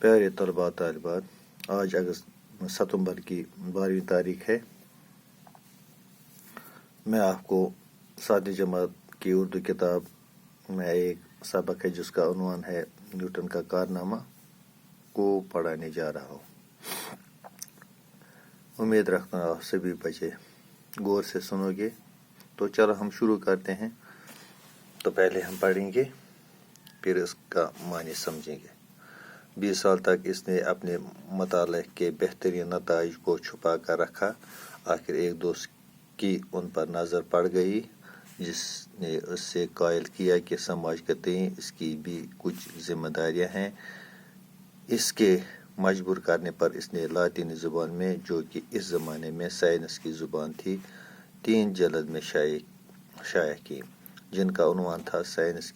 پیارے طلباء طالبات، آج ستمبر کی 12ویں تاریخ ہے۔ میں آپ کو 7ویں جماعت کی اردو کتاب میں ایک سبق ہے جس کا عنوان ہے نیوٹن کا کارنامہ کو پڑھانے جا رہا ہوں۔ امید رکھتا ہوں آپ سبھی بچے غور سے سنو گے۔ تو چلو ہم شروع کرتے ہیں۔ تو پہلے ہم پڑھیں گے، پھر اس کا معنی سمجھیں گے۔ 20 سال تک اس نے اپنے مطالعے کے بہترین نتائج کو چھپا کر رکھا۔ آخر ایک دوست کی ان پر نظر پڑ گئی جس نے اس سے قائل کیا کہ سماج کے تئیں اس کی بھی کچھ ذمہ داریاں ہیں۔ اس کے مجبور کرنے پر اس نے لاطینی زبان میں، جو کہ اس زمانے میں سائنس کی زبان تھی، 3 جلد میں شائع کی، جن کا عنوان تھا سائنس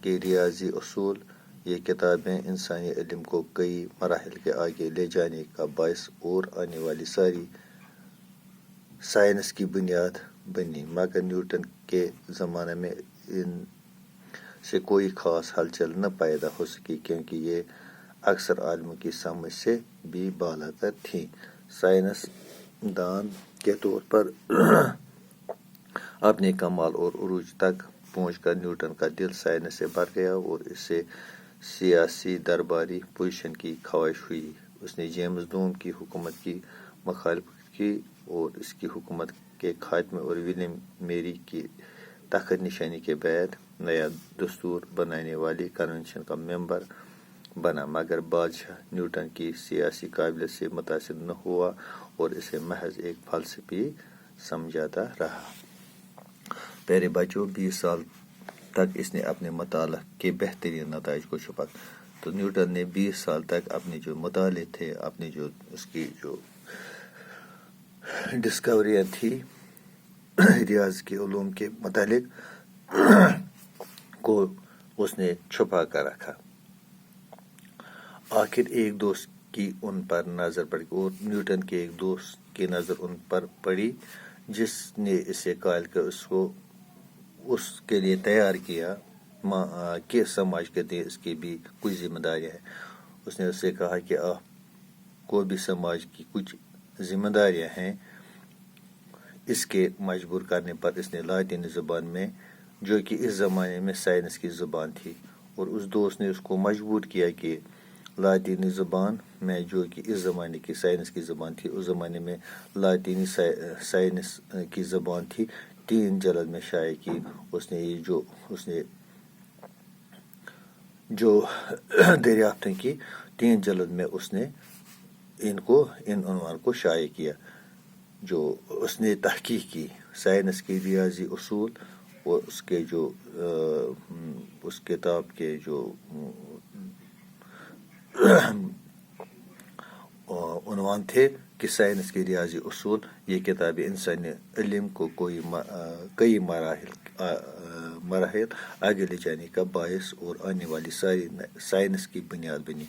کے ریاضی اصول۔ یہ کتابیں انسانی علم کو کئی مراحل کے آگے لے جانے کا باعث اور آنے والی ساری سائنس کی بنیاد بنی، مگر نیوٹن کے زمانے میں ان سے کوئی خاص ہلچل نہ پیدا ہو سکی، کیونکہ یہ اکثر عالموں کی سمجھ سے بھی بالاتر تھیں۔ سائنس دان کے طور پر اپنے کمال اور عروج تک پہنچ کر نیوٹن کا دل سائنس سے بھر گیا اور اس سے سیاسی درباری پوزیشن کی خواہش ہوئی۔ اس نے جیمز دوم کی حکومت کی مخالفت کی اور اس کی حکومت کے خاتمے اور ولیم میری کی تخت نشانی کے بعد نیا دستور بنانے والی کنونشن کا ممبر بنا، مگر بادشاہ نیوٹن کی سیاسی قابلیت سے متاثر نہ ہوا اور اسے محض ایک فلسفی سمجھتا رہا۔ پیارے بچوں، 20 سال تک اس نے اپنے مطالعہ کے بہترین نتائج کو چھپا۔ تو نیوٹن نے 20 سال تک اپنے جو مطالعے تھے، اپنی جو اس کی جو ڈسکوریاں تھی ریاض کے علوم کے متعلق کو اس نے چھپا کر رکھا۔ آخر ایک دوست کی ان پر نظر پڑی اور نیوٹن کے ایک دوست کی نظر ان پر پڑی جس نے اسے قائل کر اس کے لیے تیار کیا کہ سماج کے تئیں اس کی بھی کچھ ذمہ داریاں ہیں۔ اس نے اس سے کہا کہ آپ کو بھی سماج کی کچھ ذمہ داریاں ہیں۔ اس کے مجبور کرنے پر اس نے لاطینی زبان میں، جو کہ اس زمانے میں سائنس کی زبان تھی، اور اس دوست نے اس کو مجبور کیا کہ لاطینی زبان میں، جو کہ اس زمانے کی سائنس کی زبان تھی، اس زمانے میں لاطینی سائنس کی زبان تھی، 3 جلد میں شائع کی۔ اس نے جو دریافتیں کی 3 جلد میں اس نے ان عنوان کو شائع کیا، جو اس نے تحقیق کی سائنس کے ریاضی اصول، اور اس کے جو اس کتاب کے جو عنوان تھے کہ سائنس کے ریاضی اصول، یہ کتاب انسانی علم کو کئی مراحل آگے لے جانے کا باعث اور آنے والی ساری سائنس کی بنیاد بنی،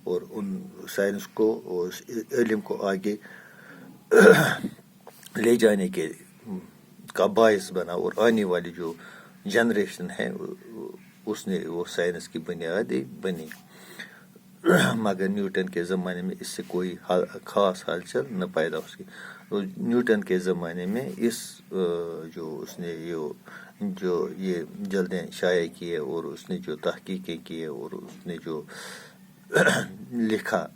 اور ان سائنس کو اور علم کو آگے لے جانے کا باعث بنا، اور آنے والی جو جنریشن ہے اس نے وہ سائنس کی بنیاد بنی۔ مگر نیوٹن کے زمانے میں اس سے کوئی خاص ہلچل نہ پیدا ہو سکی۔ نیوٹن کے زمانے میں اس نے یہ جلدیں شائع کیے اور اس نے جو تحقیقیں کیے اور اس نے جو لکھا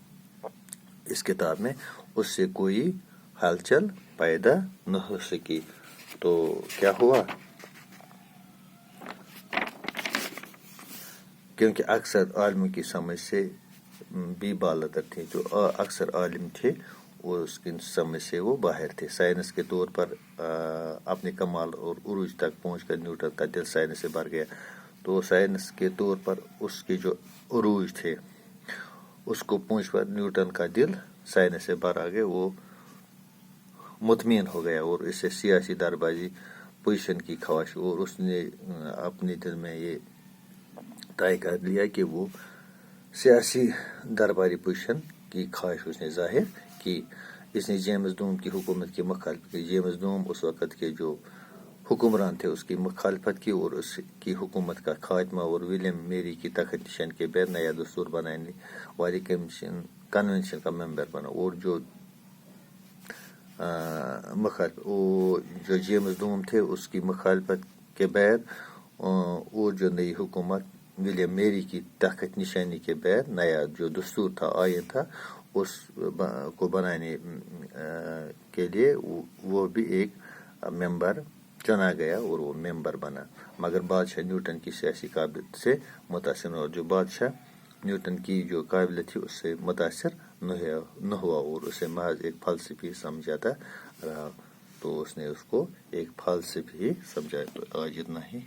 اس کتاب میں، اس سے کوئی ہلچل پیدا نہ ہو سکی۔ تو کیا ہوا؟ کیونکہ اکثر عالموں کی سمجھ سے بھی بالاتر تھے، جو اکثر عالم تھے وہ اس کی سمجھ سے وہ باہر تھے۔ سائنس کے طور پر اپنے کمال اور عروج تک پہنچ کر نیوٹن کا دل سائنس سے بھر گیا۔ تو سائنس کے طور پر اس کے جو عروج تھے، اس کو پہنچ پر نیوٹن کا دل سائنس سے بھر آ گیا، وہ مطمئن ہو گیا، اور اس سے سیاسی درباری پوزیشن کی خواہش، اور اس نے اپنے دل میں یہ طے کر لیا کہ وہ سیاسی درباری پوزیشن کی خواہش اس نے ظاہر کی۔ اس نے جیمز دوم کی حکومت کی مخالفت کی۔ جیمز دوم اس وقت کے جو حکمران تھے اس کی مخالفت کی اور اس کی حکومت کا خاتمہ اور ولیم میری کی تخت نشان کے بعد نیا دستور بنانے والی کنونشن کا ممبر بنا، اور جو جو جیمز دوم تھے اس کی مخالفت کے بعد اور جو نئی حکومت ولیم میری کی تخت نشانی کے بعد نیا جو دستور تھا، آئین تھا، اس کو بنانے کے لیے وہ بھی ایک ممبر چنا گیا اور وہ ممبر بنا، مگر بادشاہ نیوٹن کی سیاسی قابلیت سے متاثر، اور جو بادشاہ نیوٹن کی جو قابلیت تھی اس سے متاثر نہ ہوا اور اسے محض ایک فلسفی سمجھاتا رہا، تو اس نے اس کو ایک فلسفی سمجھا۔ تو آج اتنا ہی۔